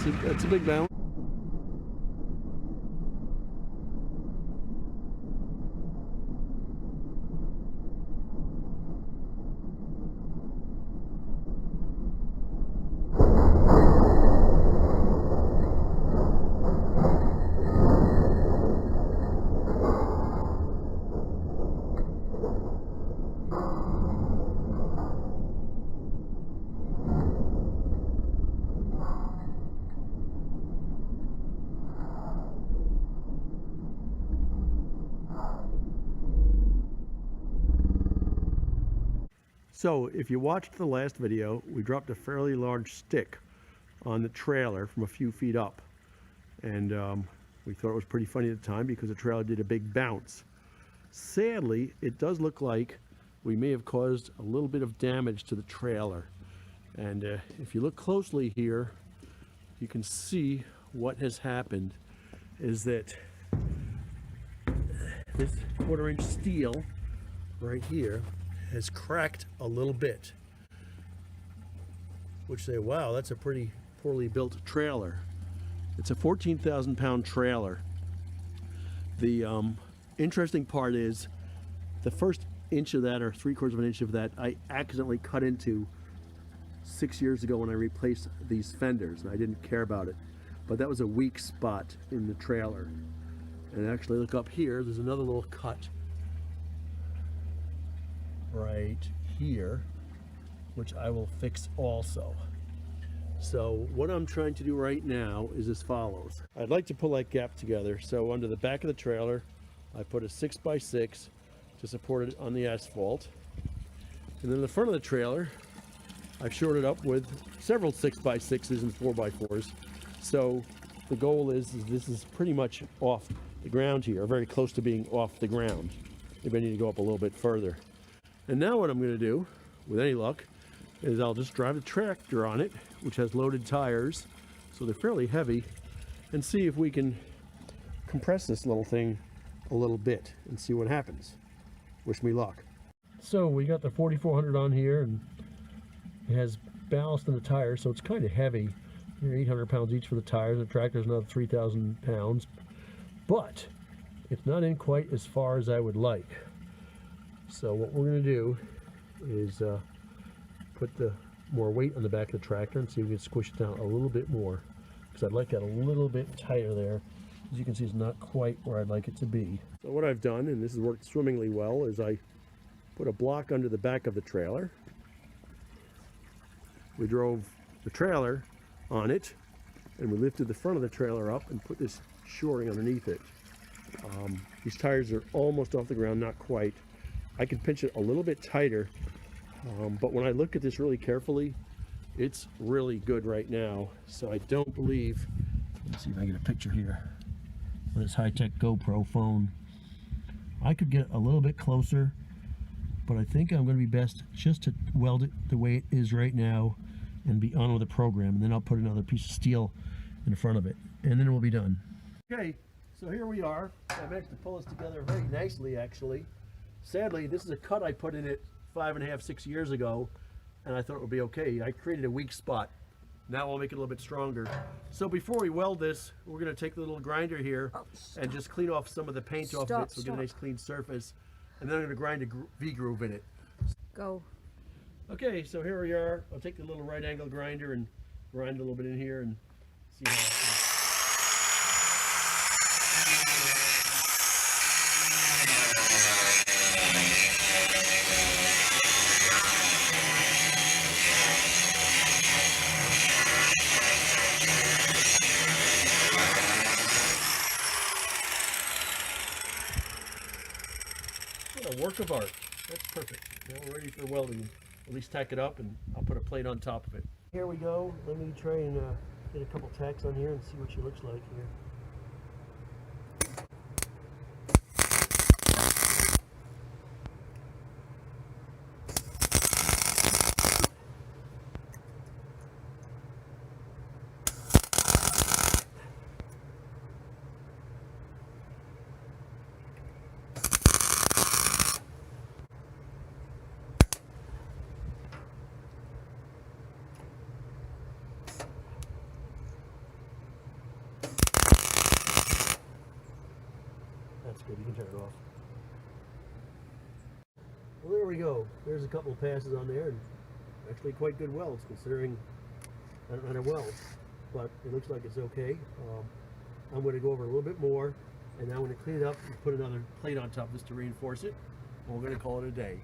That's a big bounce. So if you watched the last video, we dropped a fairly large stick on the trailer from a few feet up. And we thought it was pretty funny at the time because the trailer did a big bounce. Sadly, it does look like we may have caused a little bit of damage to the trailer. And if you look closely here, you can see what has happened is that this 1/4-inch steel right here has cracked a little bit, which say, wow, that's a pretty poorly built trailer. It's a 14,000 pound trailer. The interesting part is the first inch of that, or 3/4 of an inch of that, I accidentally cut into 6 years ago when I replaced these fenders, and I didn't care about it, but that was a weak spot in the trailer. And actually look up here, there's another little cut right here, which I will fix also. So what I'm trying to do right now is as follows. I'd like to pull that gap together. So under the back of the trailer, I put a 6x6 to support it on the asphalt. And then the front of the trailer, I've shored it up with several 6x6s and 4x4s. So the goal is this is pretty much off the ground here, very close to being off the ground. Maybe I need to go up a little bit further. And now what I'm going to do, with any luck, is I'll just drive the tractor on it, which has loaded tires, so they're fairly heavy, and see if we can compress this little thing a little bit and see what happens. Wish me luck. So we got the 4400 on here, and it has ballast in the tires, so it's kind of heavy. They're 800 pounds each for the tires. The tractor's another 3,000 pounds, but it's not in quite as far as I would like. So what we're going to do is put the more weight on the back of the tractor and see if we can squish it down a little bit more, because I'd like that a little bit tighter there. As you can see, it's not quite where I'd like it to be. So what I've done, and this has worked swimmingly well, is I put a block under the back of the trailer. We drove the trailer on it, and we lifted the front of the trailer up and put this shoring underneath it. These tires are almost off the ground, not quite. I can pinch it a little bit tighter, but when I look at this really carefully, it's really good right now. So I don't believe, let's see if I get a picture here with this high-tech GoPro phone. I could get a little bit closer, but I think I'm going to be best just to weld it the way it is right now and be on with the program, and then I'll put another piece of steel in front of it, and then we'll be done. Okay, so here we are. I managed to pull this together very nicely, actually. Sadly, this is a cut I put in it 5.5, 6 years ago, and I thought it would be okay. I created a weak spot. Now I'll make it a little bit stronger. So before we weld this, we're going to take the little grinder here and just clean off some of the paint off of it, so we get a nice clean surface. And then I'm going to grind a V-groove in it. Go. Okay, so here we are. I'll take the little right angle grinder and grind a little bit in here and see how it What a work of art. That's perfect. Now we're ready for welding. At least tack it up, and I'll put a plate on top of it. Here we go. Let me try and get a couple tacks on here and see what she looks like here. good. You can turn it off. Well, there we go. There's a couple of passes on there, and actually quite good welds considering I don't know how to weld, but it looks like it's okay. I'm going to go over a little bit more, and now I'm going to clean it up and put another plate on top of this to reinforce it, and we're going to call it a day.